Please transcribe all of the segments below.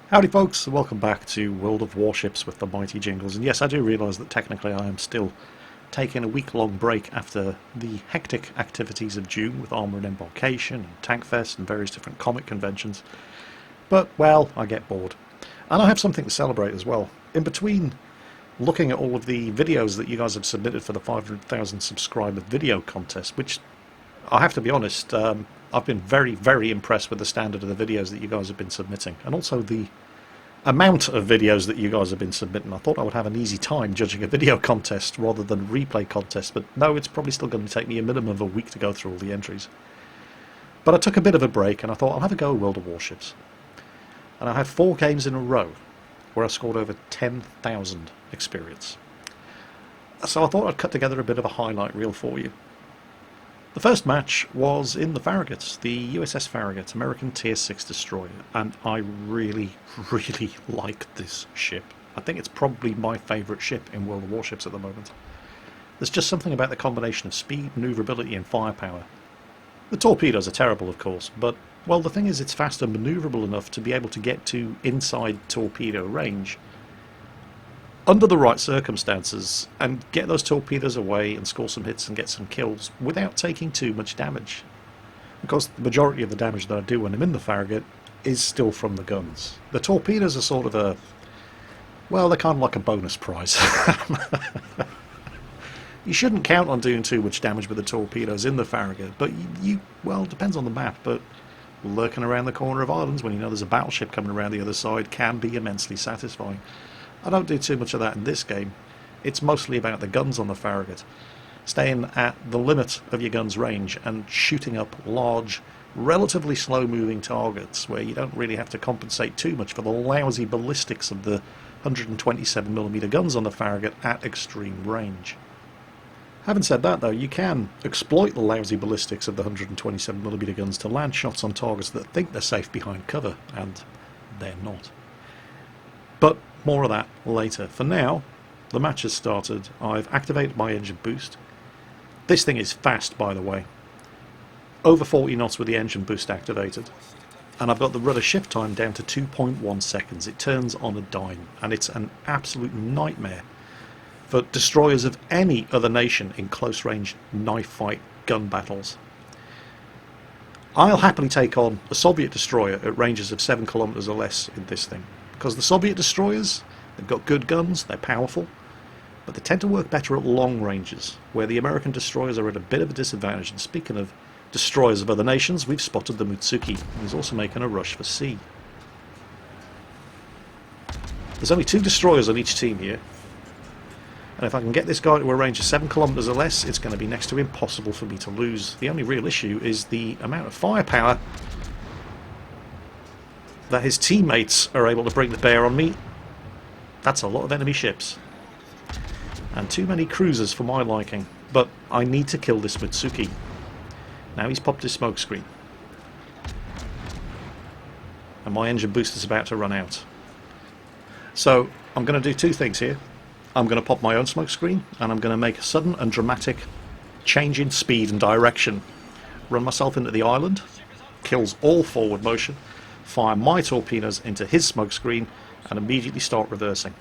Howdy folks, and welcome back to World of Warships with the Mighty Jingles. And yes, I do realise that technically I am still taking a week-long break after the hectic activities of June with Armour and Embarkation and Tank Fest and various different comic conventions. But, well, I get bored. And I have something to celebrate as well. In between looking at all of the videos that you guys have submitted for the 500,000 subscriber video contest, which, I have to be honest, I've been very, very impressed with the standard of the videos that you guys have been submitting, and also the amount of videos that you guys have been submitting. I thought I would have an easy time judging a video contest rather than a replay contest, but no, it's probably still going to take me a minimum of a week to go through all the entries. But I took a bit of a break and I thought I'll have a go at World of Warships. And I had 4 games in a row where I scored over 10,000 experience. So I thought I'd cut together a bit of a highlight reel for you. The first match was in the Farragut, the USS Farragut, American Tier 6 destroyer, and I really, really like this ship. I think it's probably my favourite ship in World of Warships at the moment. There's just something about the combination of speed, manoeuvrability and firepower. The torpedoes are terrible, of course, but, well, the thing is it's fast and manoeuvrable enough to be able to get to inside torpedo range under the right circumstances and get those torpedoes away and score some hits and get some kills without taking too much damage. Because the majority of the damage that I do when I'm in the Farragut is still from the guns. The torpedoes are sort of a, well, they're kind of like a bonus prize. You shouldn't count on doing too much damage with the torpedoes in the Farragut, but well, it depends on the map, but lurking around the corner of islands when you know there's a battleship coming around the other side can be immensely satisfying. I don't do too much of that in this game. It's mostly about the guns on the Farragut, staying at the limit of your gun's range and shooting up large, relatively slow-moving targets where you don't really have to compensate too much for the lousy ballistics of the 127mm guns on the Farragut at extreme range. Having said that, though, you can exploit the lousy ballistics of the 127mm guns to land shots on targets that think they're safe behind cover, and they're not. But more of that later. For now, the match has started. I've activated my engine boost. This thing is fast, by the way. Over 40 knots with the engine boost activated. And I've got the rudder shift time down to 2.1 seconds. It turns on a dime, and it's an absolute nightmare for destroyers of any other nation in close-range knife fight gun battles. I'll happily take on a Soviet destroyer at ranges of 7 kilometers or less in this thing. Because the Soviet destroyers, they've got good guns, they're powerful, but they tend to work better at long ranges, where the American destroyers are at a bit of a disadvantage. And speaking of destroyers of other nations, we've spotted the Mutsuki, and he's also making a rush for sea. There's only 2 destroyers on each team here, and if I can get this guy to a range of 7 kilometers or less, it's going to be next to impossible for me to lose. The only real issue is the amount of firepower that his teammates are able to bring to bear on me. That's a lot of enemy ships. And too many cruisers for my liking. But I need to kill this Mitsuki. Now he's popped his smoke screen. And my engine boost is about to run out. So I'm going to do 2 things here. I'm going to pop my own smoke screen, and I'm going to make a sudden and dramatic change in speed and direction. Run myself into the island. Kills all forward motion. Fire my torpedoes into his smoke screen and immediately start reversing.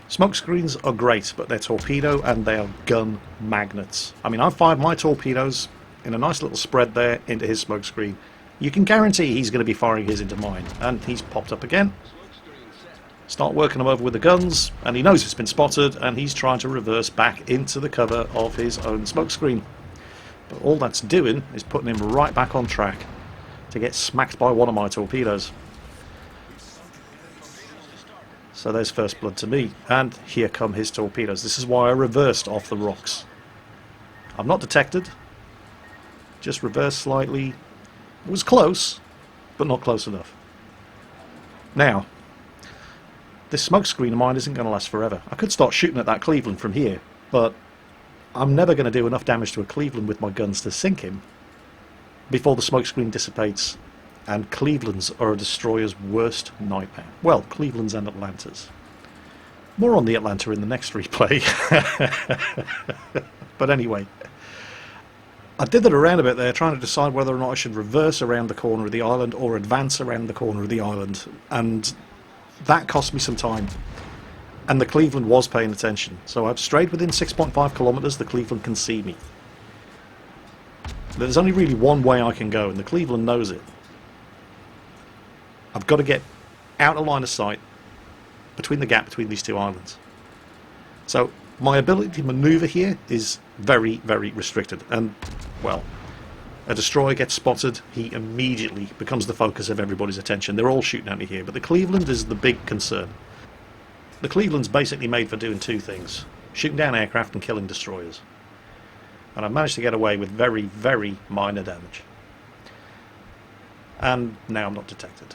Smoke screens are great, but they're torpedo and they are gun magnets. I mean, I fired my torpedoes in a nice little spread there into his smoke screen. You can guarantee he's going to be firing his into mine, and he's popped up again. Start working him over with the guns, and he knows it's been spotted, and he's trying to reverse back into the cover of his own smoke screen. But all that's doing is putting him right back on track to get smacked by one of my torpedoes. So there's first blood to me, and here come his torpedoes. This is why I reversed off the rocks. I'm not detected, just reversed slightly. It was close, but not close enough. Now, this smoke screen of mine isn't going to last forever. I could start shooting at that Cleveland from here, but I'm never going to do enough damage to a Cleveland with my guns to sink him before the smokescreen dissipates, and Clevelands are a destroyer's worst nightmare. Well, Clevelands and Atlantas. More on the Atlanta in the next replay. But anyway, I did it around a bit there, trying to decide whether or not I should reverse around the corner of the island or advance around the corner of the island, and That cost me some time. And the Cleveland was paying attention. So I've strayed within 6.5 kilometers. The Cleveland can see me. There's only really one way I can go, and the Cleveland knows it. I've got to get out of line of sight between the gap between these two islands. So my ability to maneuver here is very, very restricted. And, well, a destroyer gets spotted, he immediately becomes the focus of everybody's attention. They're all shooting at me here, but the Cleveland is the big concern. The Cleveland's basically made for doing two things: shooting down aircraft and killing destroyers. And I've managed to get away with very, very minor damage. And now I'm not detected.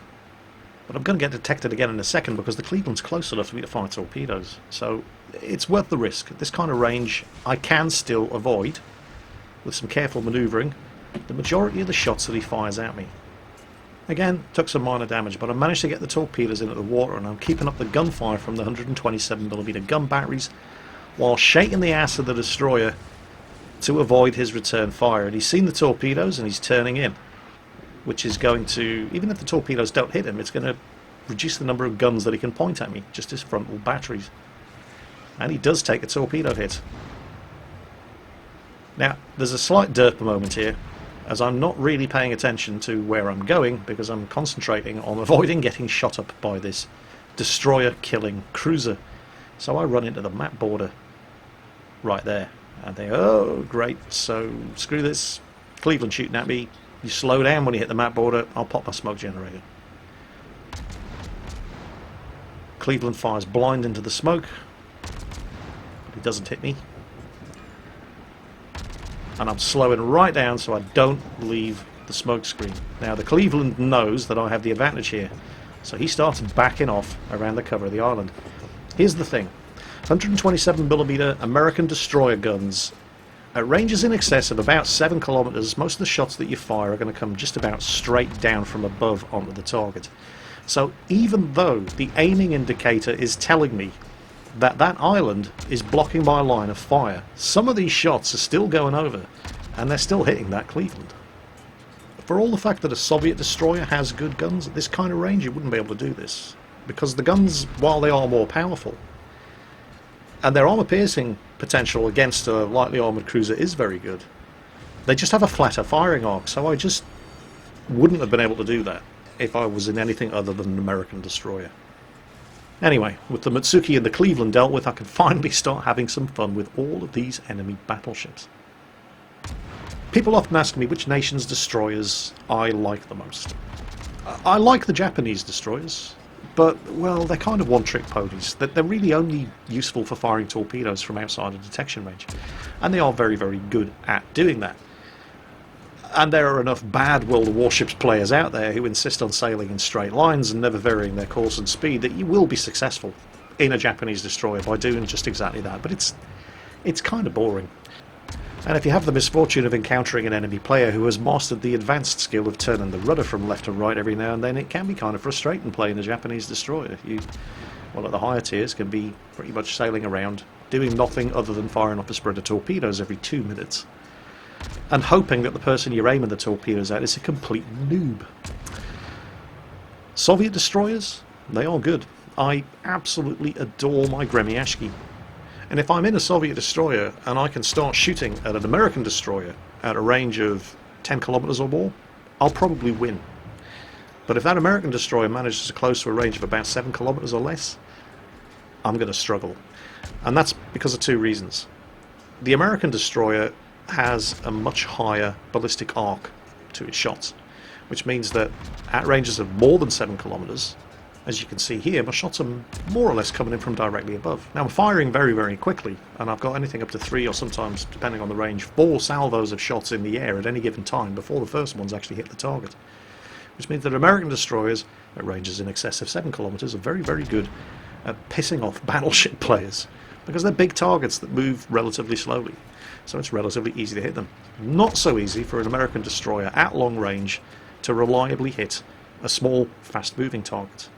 But I'm going to get detected again in a second, because the Cleveland's close enough for me to fire torpedoes. So it's worth the risk. At this kind of range, I can still avoid, with some careful manoeuvring, the majority of the shots that he fires at me. Again, took some minor damage, but I managed to get the torpedoes into the water, and I'm keeping up the gunfire from the 127mm gun batteries while shaking the ass of the destroyer to avoid his return fire. And he's seen the torpedoes and he's turning in, which is going to, even if the torpedoes don't hit him, it's going to reduce the number of guns that he can point at me, just his frontal batteries. And he does take a torpedo hit. Now, there's a slight derp moment here, as I'm not really paying attention to where I'm going, because I'm concentrating on avoiding getting shot up by this destroyer-killing cruiser. So I run into the map border right there, and they, oh great, so screw this, Cleveland shooting at me, you slow down when you hit the map border, I'll pop my smoke generator. Cleveland fires blind into the smoke, but he doesn't hit me. And I'm slowing right down so I don't leave the smoke screen. Now the Cleveland knows that I have the advantage here, so he starts backing off around the cover of the island. Here's the thing: 127mm American destroyer guns at ranges in excess of about 7 kilometers, most of the shots that you fire are going to come just about straight down from above onto the target. So even though the aiming indicator is telling me that that island is blocking my line of fire, some of these shots are still going over, and they're still hitting that Cleveland. For all the fact that a Soviet destroyer has good guns, at this kind of range you wouldn't be able to do this, because the guns, while they are more powerful, and their armor-piercing potential against a lightly armoured cruiser is very good, they just have a flatter firing arc, so I just wouldn't have been able to do that if I was in anything other than an American destroyer. Anyway, with the Mitsuki and the Cleveland dealt with, I can finally start having some fun with all of these enemy battleships. People often ask me which nation's destroyers I like the most. I like the Japanese destroyers, but, well, they're kind of one-trick ponies. They're really only useful for firing torpedoes from outside of detection range, and they are very, very good at doing that. And there are enough bad World of Warships players out there who insist on sailing in straight lines and never varying their course and speed that you will be successful in a Japanese destroyer by doing just exactly that. But it's kind of boring. And if you have the misfortune of encountering an enemy player who has mastered the advanced skill of turning the rudder from left to right every now and then, it can be kind of frustrating playing a Japanese destroyer. You, well, at the higher tiers, can be pretty much sailing around, doing nothing other than firing off a spread of torpedoes every 2 minutes, and hoping that the person you're aiming the torpedoes at is a complete noob. Soviet destroyers, they are good. I absolutely adore my Gremyashki. And if I'm in a Soviet destroyer and I can start shooting at an American destroyer at a range of 10 kilometers or more, I'll probably win. But if that American destroyer manages to close to a range of about 7 kilometers or less, I'm going to struggle. And that's because of two reasons. The American destroyer has a much higher ballistic arc to its shots, which means that at ranges of more than 7 kilometers, as you can see here, my shots are more or less coming in from directly above. Now I'm firing very, very quickly, and I've got anything up to 3, or sometimes, depending on the range, 4 salvos of shots in the air at any given time before the first ones actually hit the target. Which means that American destroyers at ranges in excess of 7 kilometers are very, very good at pissing off battleship players, because they're big targets that move relatively slowly. So it's relatively easy to hit them. Not so easy for an American destroyer at long range to reliably hit a small, fast-moving target.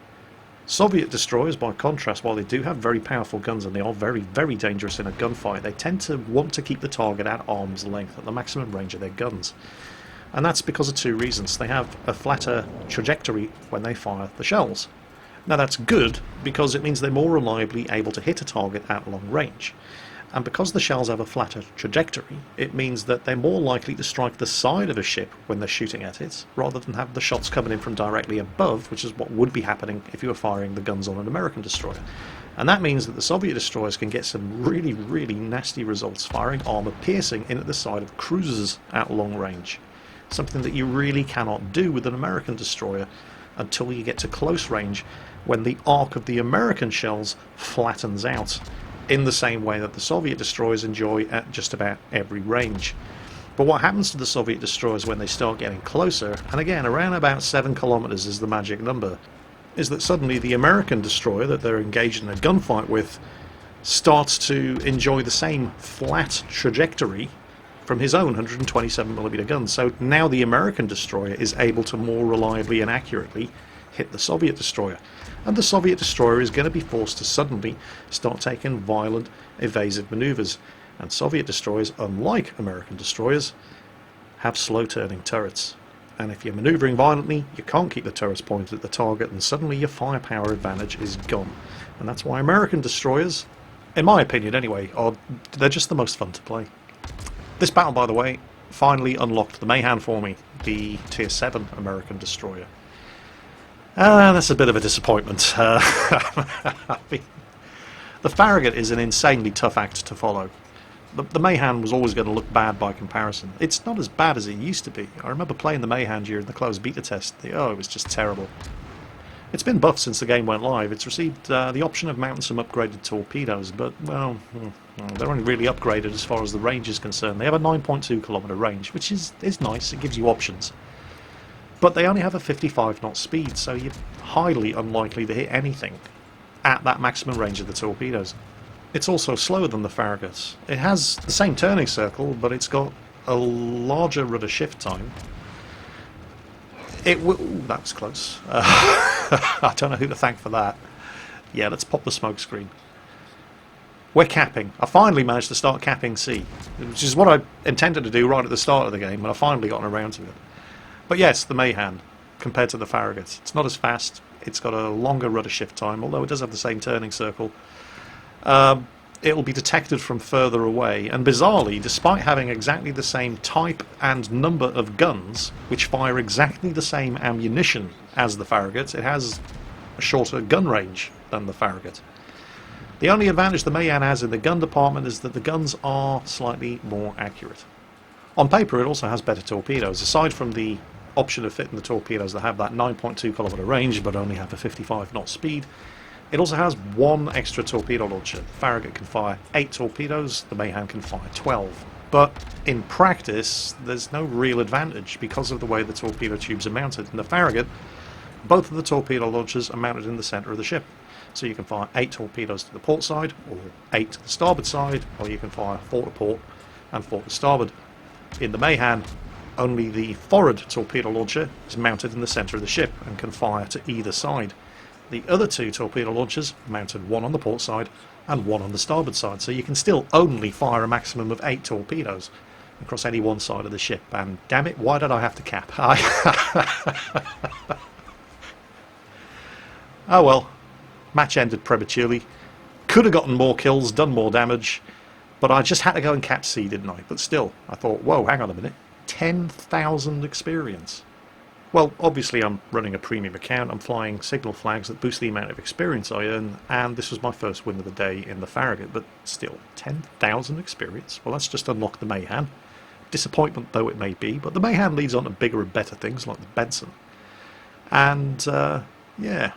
Soviet destroyers, by contrast, while they do have very powerful guns and they are very, very dangerous in a gunfight, they tend to want to keep the target at arm's length, at the maximum range of their guns. And that's because of two reasons. They have a flatter trajectory when they fire the shells, Now that's good because it means they're more reliably able to hit a target at long range. And because the shells have a flatter trajectory, it means that they're more likely to strike the side of a ship when they're shooting at it, rather than have the shots coming in from directly above, which is what would be happening if you were firing the guns on an American destroyer. And that means that the Soviet destroyers can get some really, really nasty results firing armour piercing in at the side of cruisers at long range. Something that you really cannot do with an American destroyer until you get to close range, when the arc of the American shells flattens out, in the same way that the Soviet destroyers enjoy at just about every range. But what happens to the Soviet destroyers when they start getting closer, and again around about 7 kilometers is the magic number, is that suddenly the American destroyer that they're engaged in a gunfight with starts to enjoy the same flat trajectory from his own 127mm gun. So now the American destroyer is able to more reliably and accurately hit the Soviet destroyer. And the Soviet destroyer is going to be forced to suddenly start taking violent evasive maneuvers. And Soviet destroyers, unlike American destroyers, have slow turning turrets. And if you're maneuvering violently, you can't keep the turrets pointed at the target, and suddenly your firepower advantage is gone. And that's why American destroyers, in my opinion anyway, they're just the most fun to play. This battle, by the way, finally unlocked the Mayhan for me, the Tier 7 American destroyer. That's a bit of a disappointment. I mean, the Farragut is an insanely tough act to follow. The Mayhan was always going to look bad by comparison. It's not as bad as it used to be. I remember playing the Mayhan during the closed beta test. It was just terrible. It's been buffed since the game went live. It's received the option of mounting some upgraded torpedoes, but, well, they're only really upgraded as far as the range is concerned. They have a 9.2 kilometer range, which is nice. It gives you options. But they only have a 55 knot speed, so you're highly unlikely to hit anything at that maximum range of the torpedoes. It's also slower than the Farragut. It has the same turning circle, but it's got a larger rudder shift time. That was close. I don't know who to thank for that. Yeah, let's pop the smoke screen. We're capping. I finally managed to start capping C, which is what I intended to do right at the start of the game, and I've finally gotten around to it. But yes, the Mayhan, compared to the Farragut, it's not as fast. It's got a longer rudder shift time, although it does have the same turning circle. It will be detected from further away, and bizarrely, despite having exactly the same type and number of guns, which fire exactly the same ammunition as the Farragut, it has a shorter gun range than the Farragut. The only advantage the Mayhan has in the gun department is that the guns are slightly more accurate. On paper, it also has better torpedoes. Aside from the option of fitting the torpedoes that have that 9.2 kilometer range but only have a 55 knot speed, it also has one extra torpedo launcher. The Farragut can fire 8 torpedoes, the Mayhan can fire 12. But in practice, there's no real advantage because of the way the torpedo tubes are mounted. In the Farragut, both of the torpedo launchers are mounted in the centre of the ship. So you can fire 8 torpedoes to the port side, or 8 to the starboard side, or you can fire 4 to port and 4 to starboard. In the Mayhan, only the forward torpedo launcher is mounted in the centre of the ship and can fire to either side. The other 2 torpedo launchers are mounted, one on the port side and one on the starboard side, so you can still only fire a maximum of 8 torpedoes across any one side of the ship. And damn it, why did I have to cap? Oh well, match ended prematurely. Could have gotten more kills, done more damage, but I just had to go and cap C, didn't I? But still, I thought, whoa, hang on a minute, 10,000 experience. Well, obviously I'm running a premium account, I'm flying signal flags that boost the amount of experience I earn, and this was my first win of the day in the Farragut, but still, 10,000 experience? Well, that's just unlocked the Mayhan. Disappointment though it may be, but the Mayhan leads on to bigger and better things like the Benson. And, yeah.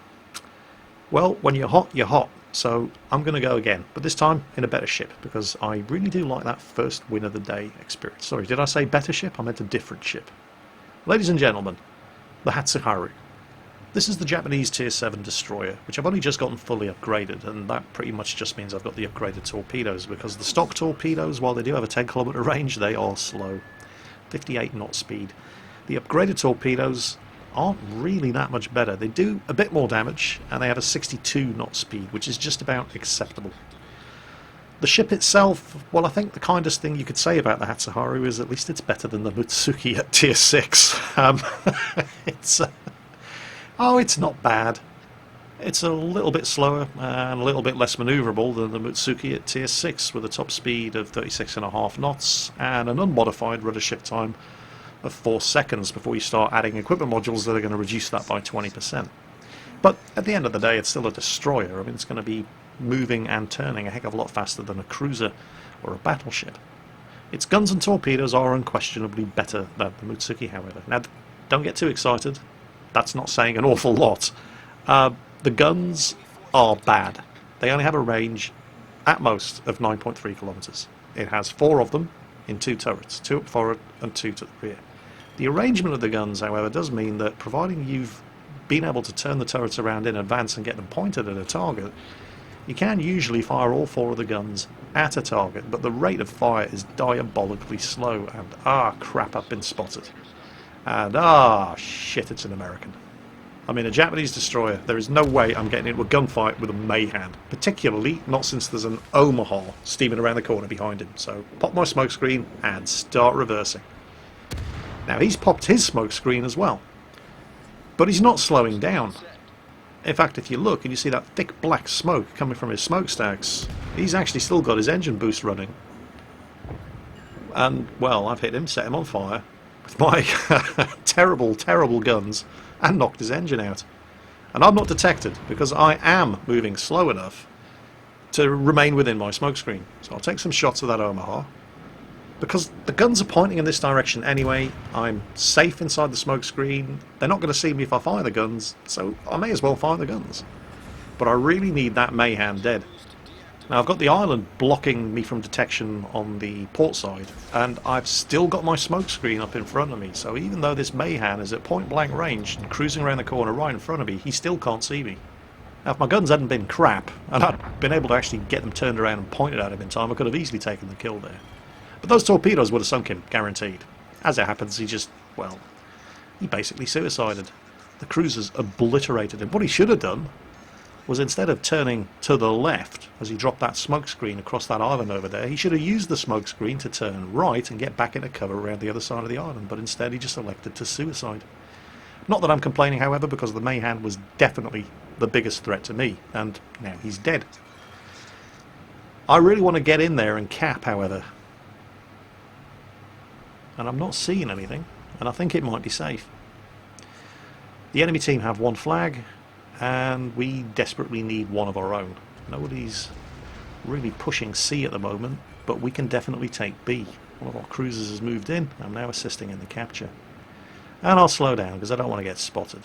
Well, when you're hot, you're hot. So I'm going to go again, but this time in a better ship, because I really do like that first win of the day experience. Sorry, did I say better ship? I meant a different ship. Ladies and gentlemen, the Hatsuharu. This is the Japanese Tier 7 destroyer, which I've only just gotten fully upgraded, and that pretty much just means I've got the upgraded torpedoes, because the stock torpedoes, while they do have a 10 kilometer range, they are slow. 58 knot speed. The upgraded torpedoes aren't really that much better. They do a bit more damage, and they have a 62 knot speed, which is just about acceptable. The ship itself, well, I think the kindest thing you could say about the Hatsuharu is at least it's better than the Mutsuki at Tier 6. It's not bad. It's a little bit slower and a little bit less manoeuvrable than the Mutsuki at tier 6 with a top speed of 36.5 knots and an unmodified rudder shift time of 4 seconds before you start adding equipment modules that are going to reduce that by 20%. But at the end of the day, it's still a destroyer. I mean, it's going to be moving and turning a heck of a lot faster than a cruiser or a battleship. Its guns and torpedoes are unquestionably better than the Mutsuki, however. Now, don't get too excited. That's not saying an awful lot. The guns are bad. They only have a range, at most, of 9.3 kilometers. It has 4 of them in 2 turrets, 2 up forward and 2 to the rear. The arrangement of the guns, however, does mean that providing you've been able to turn the turrets around in advance and get them pointed at a target, you can usually fire all 4 of the guns at a target, but the rate of fire is diabolically slow, and crap, I've been spotted. And shit, it's an American. I'm in a Japanese destroyer. There is no way I'm getting into a gunfight with a Mayhan, particularly not since there's an Omaha steaming around the corner behind him. So pop my smoke screen and start reversing. Now he's popped his smoke screen as well, but he's not slowing down. In fact, if you look and you see that thick black smoke coming from his smokestacks, he's actually still got his engine boost running. And, well, I've hit him, set him on fire with my terrible, terrible guns and knocked his engine out. And I'm not detected because I am moving slow enough to remain within my smoke screen. So I'll take some shots of that Omaha. Because the guns are pointing in this direction anyway, I'm safe inside the smoke screen. They're not going to see me if I fire the guns, so I may as well fire the guns. But I really need that Mayhan dead. Now I've got the island blocking me from detection on the port side, and I've still got my smoke screen up in front of me, so even though this Mayhan is at point blank range and cruising around the corner right in front of me, he still can't see me. Now if my guns hadn't been crap, and I'd been able to actually get them turned around and pointed at him in time, I could have easily taken the kill there. But those torpedoes would have sunk him, guaranteed. As it happens, he basically suicided. The cruisers obliterated him. What he should have done was, instead of turning to the left as he dropped that smoke screen across that island over there, he should have used the smoke screen to turn right and get back into cover around the other side of the island, but instead he just elected to suicide. Not that I'm complaining, however, because the Mayhan was definitely the biggest threat to me, and now he's dead. I really want to get in there and cap, however, and I'm not seeing anything, and I think it might be safe. The enemy team have 1 flag, and we desperately need 1 of our own. Nobody's really pushing C at the moment, but we can definitely take B. One of our cruisers has moved in. I'm now assisting in the capture. And I'll slow down because I don't want to get spotted.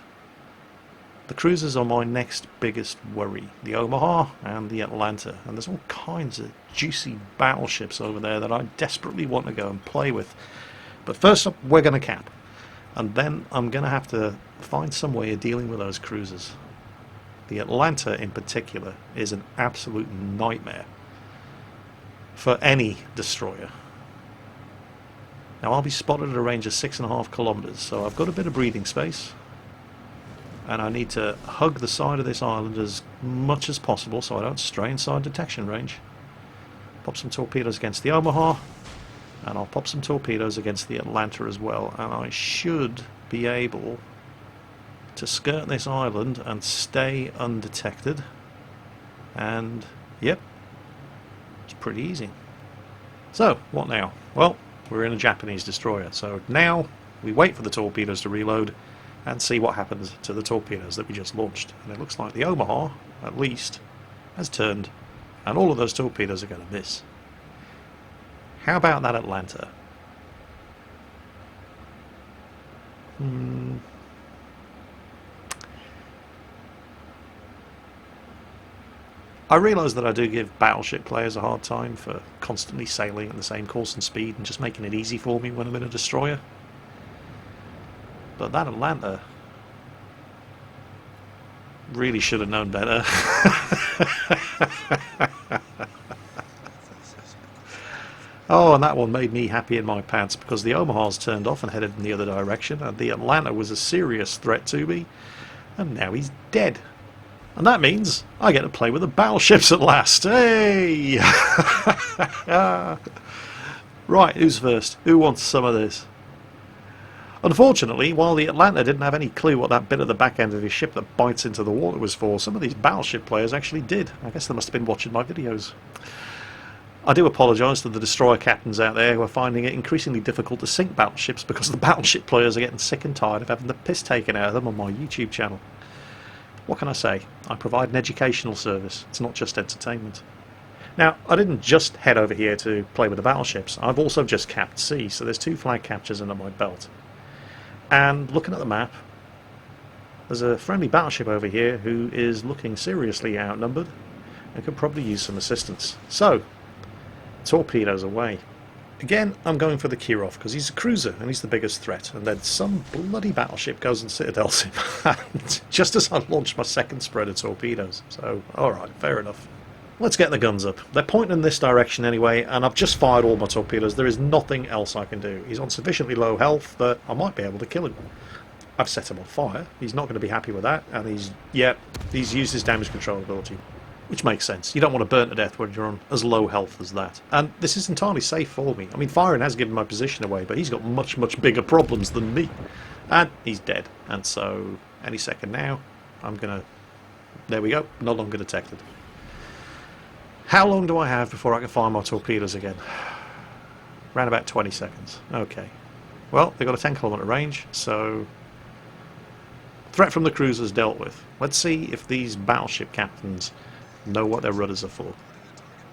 The cruisers are my next biggest worry. The Omaha and the Atlanta. And there's all kinds of juicy battleships over there that I desperately want to go and play with. But first up, we're going to cap. And then I'm going to have to find some way of dealing with those cruisers. The Atlanta in particular is an absolute nightmare for any destroyer. Now I'll be spotted at a range of 6.5 kilometers, so I've got a bit of breathing space, and I need to hug the side of this island as much as possible so I don't stray inside detection range. Pop some torpedoes against the Omaha, and I'll pop some torpedoes against the Atlanta as well, and I should be able to skirt this island and stay undetected. And yep, it's pretty easy. So what now? Well, we're in a Japanese destroyer, so now we wait for the torpedoes to reload and see what happens to the torpedoes that we just launched. And it looks like the Omaha, at least, has turned, and all of those torpedoes are going to miss. How about that Atlanta? I realise that I do give battleship players a hard time for constantly sailing at the same course and speed and just making it easy for me when I'm in a destroyer. But that Atlanta really should have known better. Oh, and that one made me happy in my pants because the Omaha's turned off and headed in the other direction, and the Atlanta was a serious threat to me, and now he's dead. And that means I get to play with the battleships at last. Hey! Right, who's first? Who wants some of this? Unfortunately, while the Atlanta didn't have any clue what that bit at the back end of his ship that bites into the water was for, some of these battleship players actually did. I guess they must have been watching my videos. I do apologise to the destroyer captains out there who are finding it increasingly difficult to sink battleships because the battleship players are getting sick and tired of having the piss taken out of them on my YouTube channel. What can I say? I provide an educational service. It's not just entertainment. Now, I didn't just head over here to play with the battleships. I've also just capped sea, so there's 2 flag captures under my belt. And looking at the map, there's a friendly battleship over here who is looking seriously outnumbered and could probably use some assistance. So, torpedoes away. Again, I'm going for the Kirov because he's a cruiser and he's the biggest threat. And then some bloody battleship goes and citadels him just as I launch my second spread of torpedoes. So, alright, fair enough. Let's get the guns up. They're pointing in this direction anyway, and I've just fired all my torpedoes. There is nothing else I can do. He's on sufficiently low health that I might be able to kill him. I've set him on fire. He's not going to be happy with that, and he's used his damage control ability, which makes sense. You don't want to burn to death when you're on as low health as that. And this is entirely safe for me. I mean, firing has given my position away, but he's got much, much bigger problems than me. And he's dead. And so, any second now, I'm going to... There we go. No longer detected. How long do I have before I can fire my torpedoes again? Around about 20 seconds. Okay. Well, they've got a 10-kilometre range, so... Threat from the cruisers dealt with. Let's see if these battleship captains know what their rudders are for.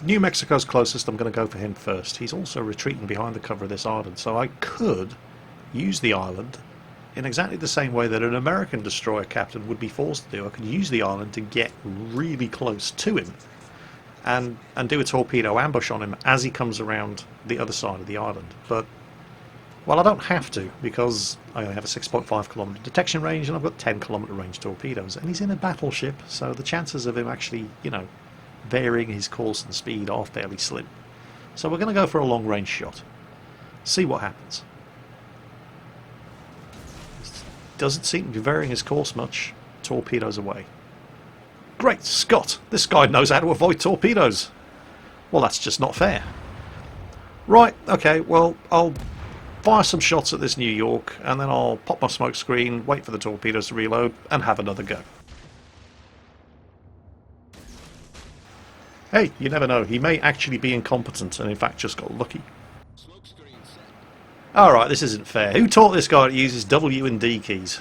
New Mexico's closest, I'm going to go for him first. He's also retreating behind the cover of this island, so I could use the island in exactly the same way that an American destroyer captain would be forced to do. I could use the island to get really close to him and do a torpedo ambush on him as he comes around the other side of the island. But, well, I don't have to, because I only have a 6.5 kilometre detection range and I've got 10 kilometre range torpedoes, and he's in a battleship, so the chances of him actually, you know, varying his course and speed are fairly slim. So we're going to go for a long range shot. See what happens. Doesn't seem to be varying his course much. Torpedoes away. Great Scott! This guy knows how to avoid torpedoes! Well, that's just not fair. Right, okay, well, I'll fire some shots at this New York, and then I'll pop my smoke screen, wait for the torpedoes to reload, and have another go. Hey, you never know, he may actually be incompetent, and in fact just got lucky. Alright, this isn't fair. Who taught this guy to use his W and D keys?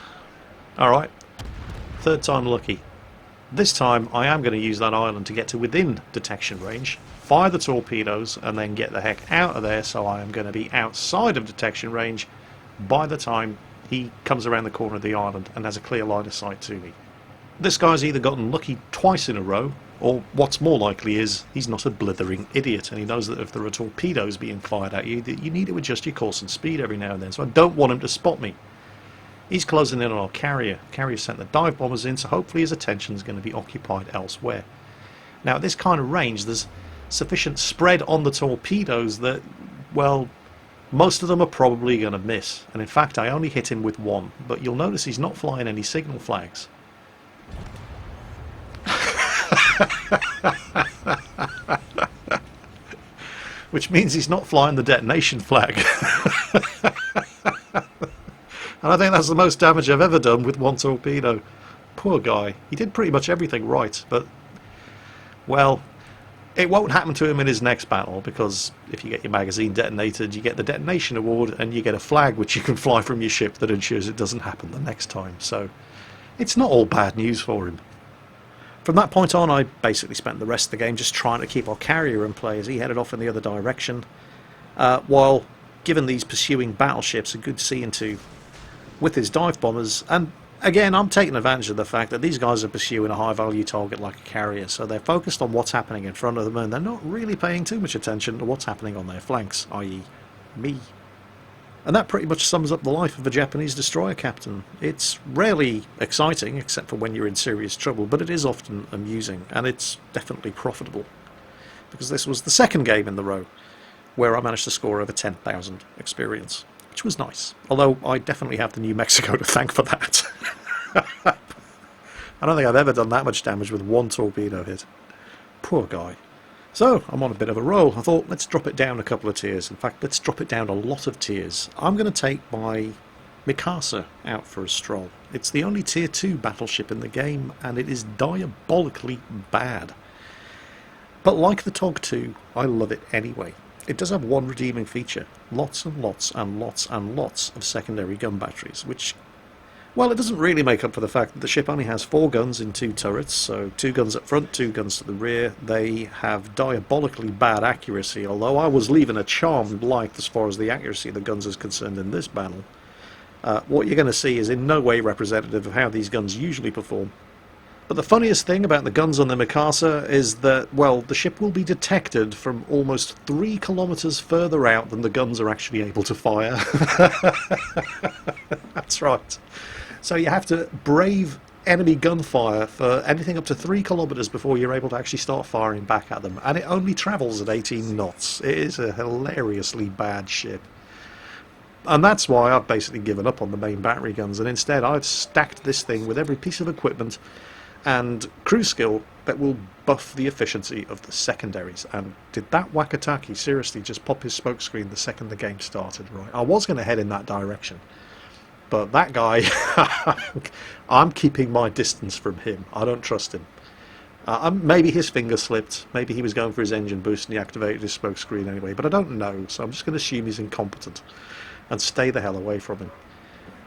Alright, third time lucky. This time I am going to use that island to get to within detection range, fire the torpedoes, and then get the heck out of there, so I am going to be outside of detection range by the time he comes around the corner of the island and has a clear line of sight to me. This guy's either gotten lucky twice in a row, or what's more likely is he's not a blithering idiot, and he knows that if there are torpedoes being fired at you, that you need to adjust your course and speed every now and then, so I don't want him to spot me. He's closing in on our carrier. Carrier sent the dive bombers in, so hopefully his attention is going to be occupied elsewhere. Now at this kind of range, there's sufficient spread on the torpedoes that, well, most of them are probably going to miss. And in fact, I only hit him with one, but you'll notice he's not flying any signal flags. Which means he's not flying the detonation flag. And I think that's the most damage I've ever done with one torpedo. Poor guy. He did pretty much everything right, but, well, it won't happen to him in his next battle, because if you get your magazine detonated, you get the detonation award, and you get a flag which you can fly from your ship that ensures it doesn't happen the next time. So it's not all bad news for him. From that point on, I basically spent the rest of the game just trying to keep our carrier in play as he headed off in the other direction, while giving these pursuing battleships a good see into with his dive bombers. And again, I'm taking advantage of the fact that these guys are pursuing a high value target like a carrier, so they're focused on what's happening in front of them, and they're not really paying too much attention to what's happening on their flanks, i.e. me. And that pretty much sums up the life of a Japanese destroyer captain. It's rarely exciting, except for when you're in serious trouble, but it is often amusing, and it's definitely profitable. Because this was the second game in the row where I managed to score over 10,000 experience, which was nice. Although I definitely have the New Mexico to thank for that. I don't think I've ever done that much damage with one torpedo hit. Poor guy. So, I'm on a bit of a roll. I thought, let's drop it down a couple of tiers. In fact, let's drop it down a lot of tiers. I'm going to take my Mikasa out for a stroll. It's the only Tier 2 battleship in the game, and it is diabolically bad. But like the TOG 2, I love it anyway. It does have one redeeming feature: lots and lots and lots and lots of secondary gun batteries, which, well, it doesn't really make up for the fact that the ship only has 4 guns in 2 turrets, so 2 guns up front, 2 guns to the rear. They have diabolically bad accuracy, although I was leaving a charmed light as far as the accuracy of the guns is concerned in this battle. What you're going to see is in no way representative of how these guns usually perform. But the funniest thing about the guns on the Mikasa is that, well, the ship will be detected from almost 3 kilometers further out than the guns are actually able to fire. That's right. So you have to brave enemy gunfire for anything up to 3 kilometers before you're able to actually start firing back at them. And it only travels at 18 knots. It is a hilariously bad ship. And that's why I've basically given up on the main battery guns, and instead I've stacked this thing with every piece of equipment and crew skill that will buff the efficiency of the secondaries. And did that Wakataki seriously just pop his smokescreen the second the game started? Right, I was going to head in that direction, but that guy, I'm keeping my distance from him. I don't trust him. Maybe his finger slipped, maybe he was going for his engine boost and he activated his smokescreen anyway, but I don't know, so I'm just going to assume he's incompetent and stay the hell away from him.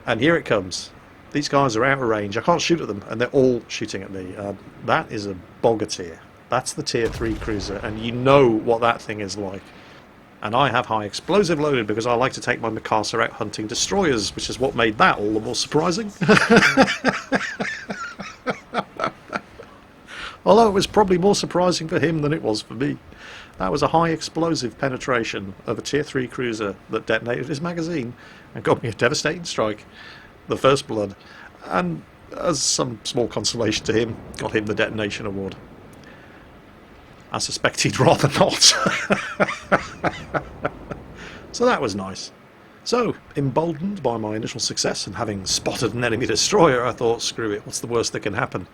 And here it comes. These guys are out of range. I can't shoot at them, and they're all shooting at me. That is a Bogatir. That's the Tier 3 cruiser, and you know what that thing is like. And I have high explosive loaded because I like to take my Mikasa out hunting destroyers, which is what made that all the more surprising. Although it was probably more surprising for him than it was for me. That was a high explosive penetration of a Tier 3 cruiser that detonated his magazine and got me a devastating strike, the first blood, and as some small consolation to him, got him the detonation award. I suspect he'd rather not. So that was nice. So, emboldened by my initial success and having spotted an enemy destroyer, I thought, screw it, what's the worst that can happen?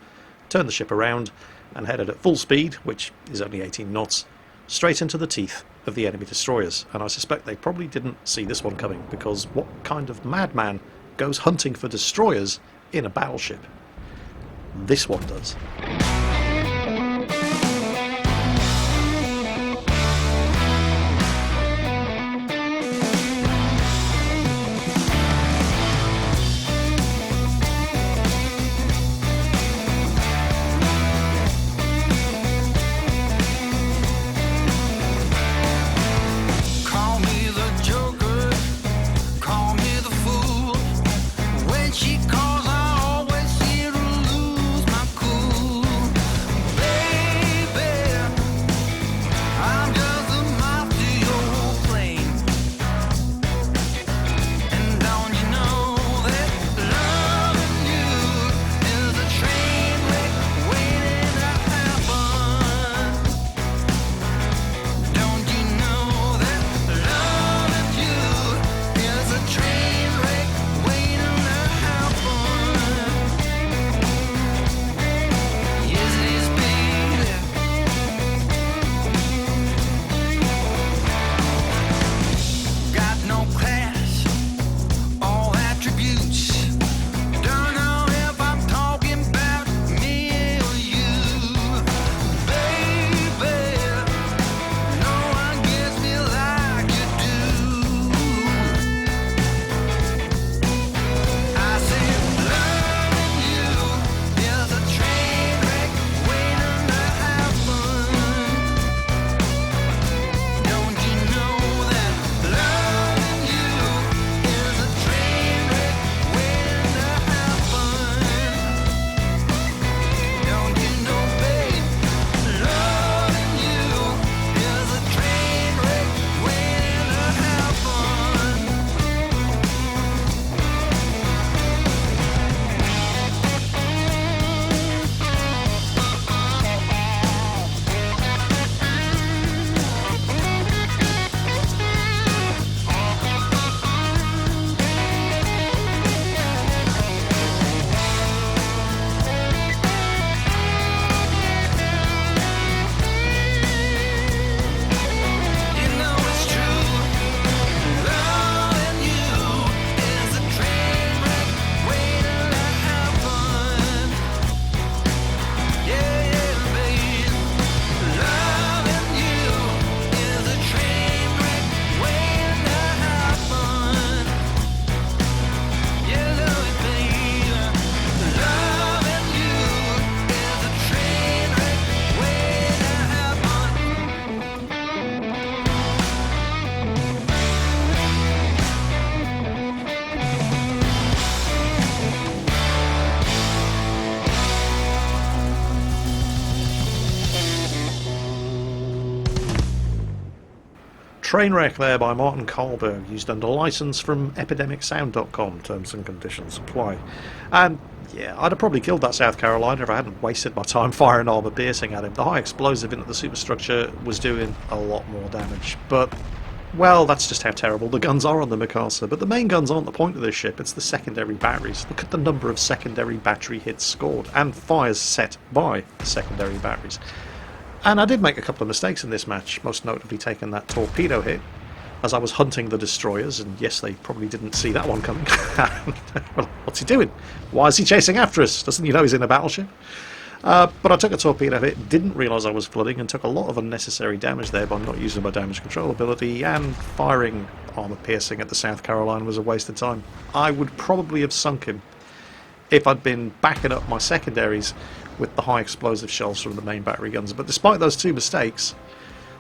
Turned the ship around and headed at full speed, which is only 18 knots, straight into the teeth of the enemy destroyers. And I suspect they probably didn't see this one coming, because what kind of madman goes hunting for destroyers in a battleship? This one does. Trainwreck there by Martin Karlberg, used under license from epidemicsound.com, terms and conditions apply. And yeah, I'd have probably killed that South Carolina if I hadn't wasted my time firing armor piercing at him. The high explosive into the superstructure was doing a lot more damage, but well, that's just how terrible the guns are on the Mikasa. But the main guns aren't the point of this ship, it's the secondary batteries. Look at the number of secondary battery hits scored, and fires set by the secondary batteries. And I did make a couple of mistakes in this match, most notably taking that torpedo hit as I was hunting the destroyers, and yes, they probably didn't see that one coming. Well, what's he doing? Why is he chasing after us? Doesn't he know he's in a battleship? But I took a torpedo hit, didn't realise I was flooding, and took a lot of unnecessary damage there by not using my damage control ability, and firing armour piercing at the South Carolina was a waste of time. I would probably have sunk him if I'd been backing up my secondaries with the high explosive shells from the main battery guns. But despite those two mistakes,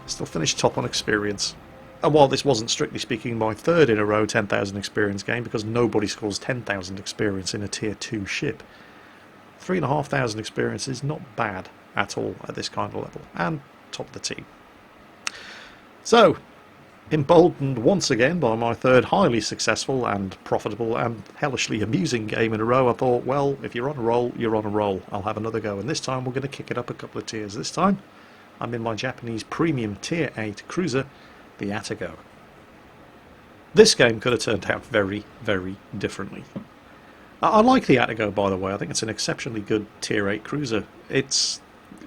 I still finished top on experience. And while this wasn't strictly speaking my third in a row 10,000 experience game, because nobody scores 10,000 experience in a tier 2 ship, 3,500 experience is not bad at all at this kind of level, and top of the team. So, emboldened once again by my third highly successful and profitable and hellishly amusing game in a row, I thought, well, if you're on a roll, you're on a roll. I'll have another go, and this time we're going to kick it up a couple of tiers. This time, I'm in my Japanese premium tier 8 cruiser, the Atago. This game could have turned out very, very differently. I like the Atago, by the way. I think it's an exceptionally good tier 8 cruiser. It's,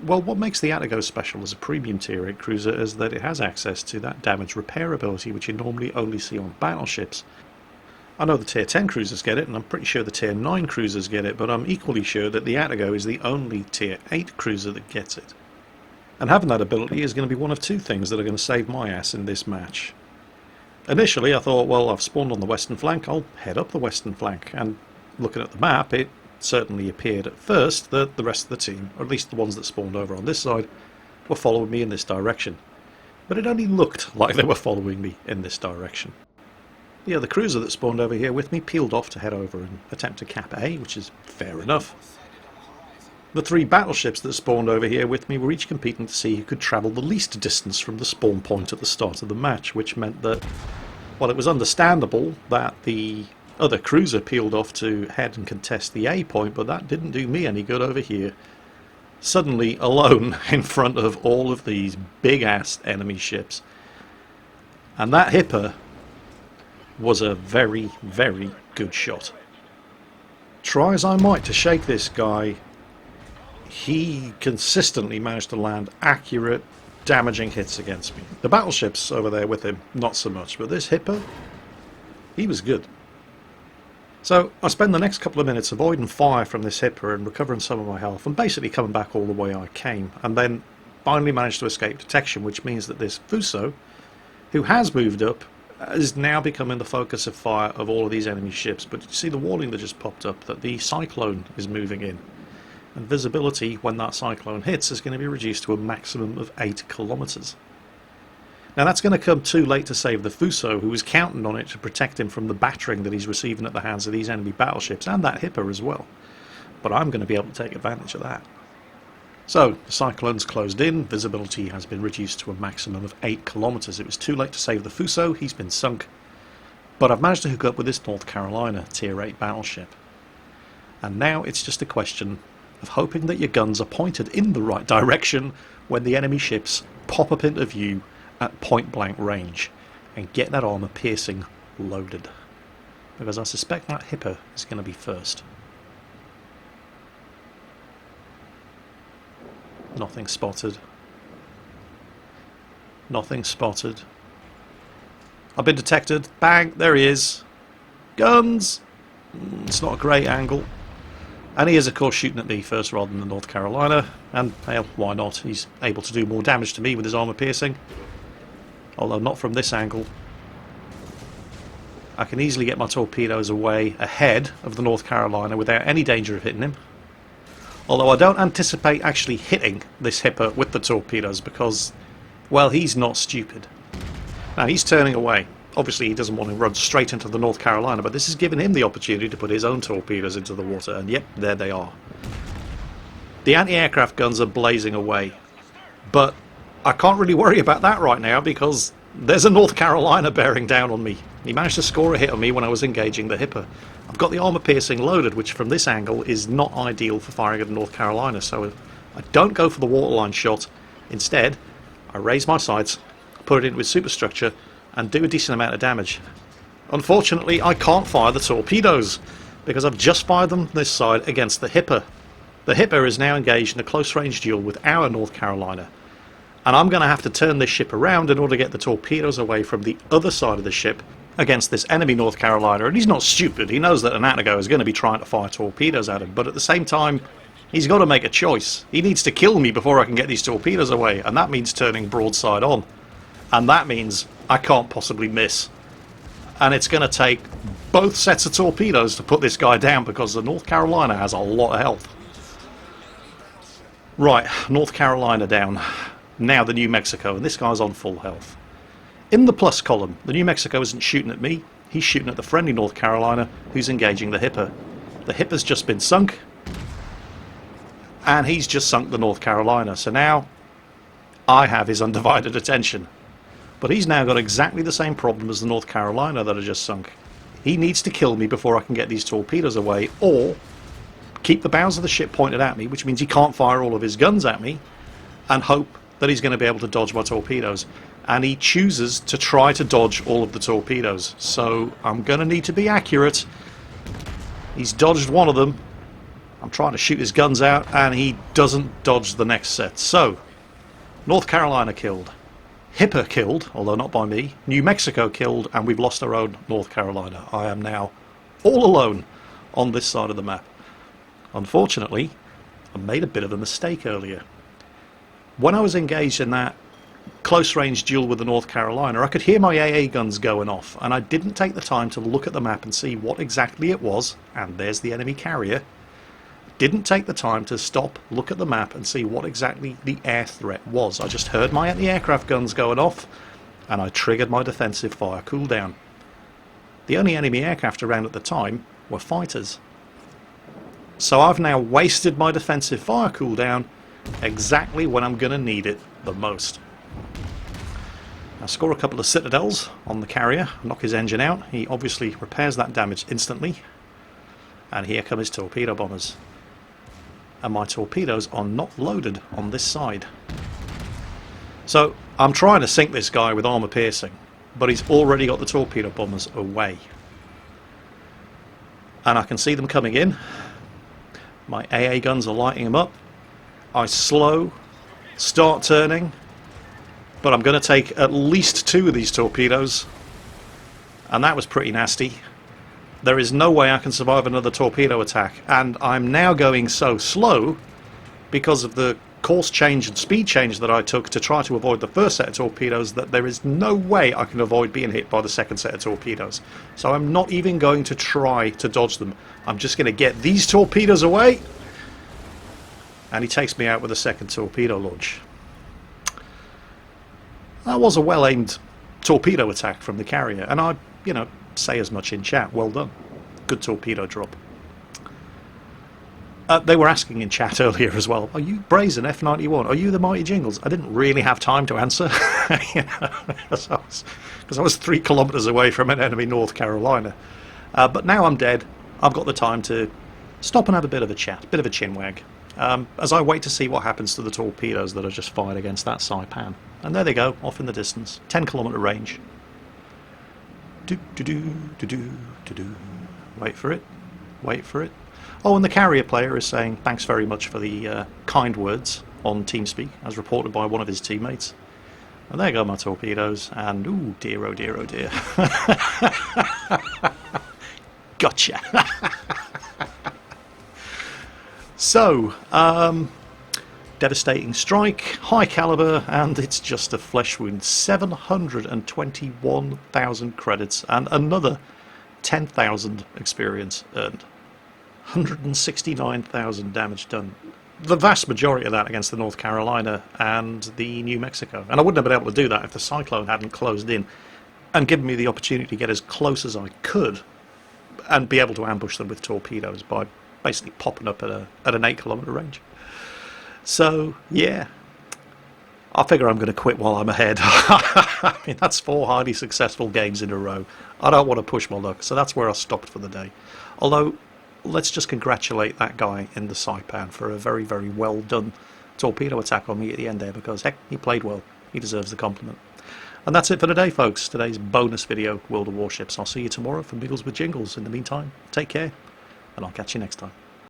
well, what makes the Atago special as a premium tier 8 cruiser is that it has access to that damage repair ability which you normally only see on battleships. I know the tier 10 cruisers get it, and I'm pretty sure the tier 9 cruisers get it, but I'm equally sure that the Atago is the only tier 8 cruiser that gets it. And having that ability is going to be one of two things that are going to save my ass in this match. Initially I thought, well, I've spawned on the western flank, I'll head up the western flank, and looking at the map, it certainly appeared at first that the rest of the team, or at least the ones that spawned over on this side, were following me in this direction. But it only looked like they were following me in this direction. The other cruiser that spawned over here with me peeled off to head over and attempt to cap A, which is fair enough. The three battleships that spawned over here with me were each competing to see who could travel the least distance from the spawn point at the start of the match, which meant that, well, it was understandable that the other cruiser peeled off to head and contest the A point, but that didn't do me any good over here, suddenly alone in front of all of these big-ass enemy ships. And that Hipper was a very, very good shot. Try as I might to shake this guy, he consistently managed to land accurate, damaging hits against me. The battleships over there with him, not so much, but this Hipper, he was good. So I spend the next couple of minutes avoiding fire from this Hipper and recovering some of my health, and basically coming back all the way I came, and then finally managed to escape detection, which means that this Fuso, who has moved up, is now becoming the focus of fire of all of these enemy ships. But you see the warning that just popped up that the Cyclone is moving in, and visibility when that Cyclone hits is going to be reduced to a maximum of 8 kilometers. Now that's going to come too late to save the Fuso, who was counting on it to protect him from the battering that he's receiving at the hands of these enemy battleships, and that Hipper as well. But I'm going to be able to take advantage of that. So, the Cyclone's closed in, visibility has been reduced to a maximum of 8 kilometers. It was too late to save the Fuso, he's been sunk. But I've managed to hook up with this North Carolina Tier 8 battleship. And now it's just a question of hoping that your guns are pointed in the right direction when the enemy ships pop up into view at point blank range, and get that armour piercing loaded, because I suspect that Hipper is going to be first. Nothing spotted. Nothing spotted. I've been detected. Bang! There he is. Guns! It's not a great angle. And he is, of course, shooting at me first rather than the North Carolina. And, hell, why not? He's able to do more damage to me with his armour piercing. Although not from this angle. I can easily get my torpedoes away ahead of the North Carolina without any danger of hitting him. Although I don't anticipate actually hitting this Hipper with the torpedoes because, well, he's not stupid. Now, he's turning away. Obviously, he doesn't want to run straight into the North Carolina, but this has given him the opportunity to put his own torpedoes into the water, and yep, there they are. The anti-aircraft guns are blazing away, but I can't really worry about that right now because There's a North Carolina bearing down on me. He managed to score a hit on me when I was engaging the Hipper. I've got the armor piercing loaded, which from this angle is not ideal for firing at a North Carolina, so I don't go for the waterline shot. Instead, I raise my sights, put it in with superstructure, and do a decent amount of damage. Unfortunately, I can't fire the torpedoes, because I've just fired them this side against the Hipper. The Hipper is now engaged in a close-range duel with our North Carolina, and I'm going to have to turn this ship around in order to get the torpedoes away from the other side of the ship against this enemy North Carolina. And he's not stupid. He knows that an Anago is going to be trying to fire torpedoes at him, but at the same time, he's got to make a choice. He needs to kill me before I can get these torpedoes away, and that means turning broadside on. And that means I can't possibly miss. And it's going to take both sets of torpedoes to put this guy down, because the North Carolina has a lot of health. Right, North Carolina down. Now the New Mexico, and this guy's on full health. In the plus column, the New Mexico isn't shooting at me, he's shooting at the friendly North Carolina, who's engaging the Hipper. The Hipper's just been sunk, and he's just sunk the North Carolina, so now I have his undivided attention. But he's now got exactly the same problem as the North Carolina that I just sunk. He needs to kill me before I can get these torpedoes away, or keep the bows of the ship pointed at me, which means he can't fire all of his guns at me, and hope that he's going to be able to dodge my torpedoes. And he chooses to try to dodge all of the torpedoes, so I'm going to need to be accurate. He's dodged one of them. I'm trying to shoot his guns out, and he doesn't dodge the next set. So, North Carolina killed. Hipper killed, although not by me. New Mexico killed, and we've lost our own North Carolina. I am now all alone on this side of the map. Unfortunately, I made a bit of a mistake earlier. When I was engaged in that close-range duel with the North Carolina, I could hear my AA guns going off, and I didn't take the time to look at the map and see what exactly it was, and there's the enemy carrier. Didn't take the time to stop, look at the map, and see what exactly the air threat was. I just heard my anti-aircraft guns going off, and I triggered my defensive fire cooldown. The only enemy aircraft around at the time were fighters. So I've now wasted my defensive fire cooldown exactly when I'm going to need it the most. I score a couple of citadels on the carrier, knock his engine out. He obviously repairs that damage instantly. And here come his torpedo bombers. And my torpedoes are not loaded on this side. So I'm trying to sink this guy with armor piercing, but he's already got the torpedo bombers away. And I can see them coming in. My AA guns are lighting them up. I slow, start turning, but I'm going to take at least 2 of these torpedoes, and that was pretty nasty. There is no way I can survive another torpedo attack, and I'm now going so slow because of the course change and speed change that I took to try to avoid the first set of torpedoes that there is no way I can avoid being hit by the second set of torpedoes. So I'm not even going to try to dodge them. I'm just going to get these torpedoes away. And he takes me out with a second torpedo launch. That was a well-aimed torpedo attack from the carrier, and I, say as much in chat. Well done. Good torpedo drop. They were asking in chat earlier as well, are you Brazen F91? Are you the Mighty Jingles? I didn't really have time to answer, because I was 3 kilometers away from an enemy North Carolina. But now I'm dead. I've got the time to stop and have a bit of a chat, bit of a chinwag. As I wait to see what happens to the torpedoes that are just fired against that saipan. And there they go, off in the distance. 10-kilometer range. Do-do-do-do-do-do-do. Wait for it. Wait for it. Oh, and the carrier player is saying thanks very much for the kind words on TeamSpeak, as reported by one of his teammates. And there go my torpedoes, and ooh, dear, oh dear, oh dear. Gotcha. So, devastating strike, high caliber, and it's just a flesh wound. 721,000 credits and another 10,000 experience earned. 169,000 damage done. The vast majority of that against the North Carolina and the New Mexico. And I wouldn't have been able to do that if the Cyclone hadn't closed in and given me the opportunity to get as close as I could and be able to ambush them with torpedoes by basically popping up at an 8-kilometer range. So, yeah. I figure I'm going to quit while I'm ahead. I mean, that's 4 highly successful games in a row. I don't want to push my luck, so that's where I stopped for the day. Although, let's just congratulate that guy in the Saipan for a very, very well done torpedo attack on me at the end there, because heck, he played well. He deserves the compliment. And that's it for today, folks. Today's bonus video, World of Warships. I'll see you tomorrow for Miggles with Jingles. In the meantime, take care, and I'll catch you next time.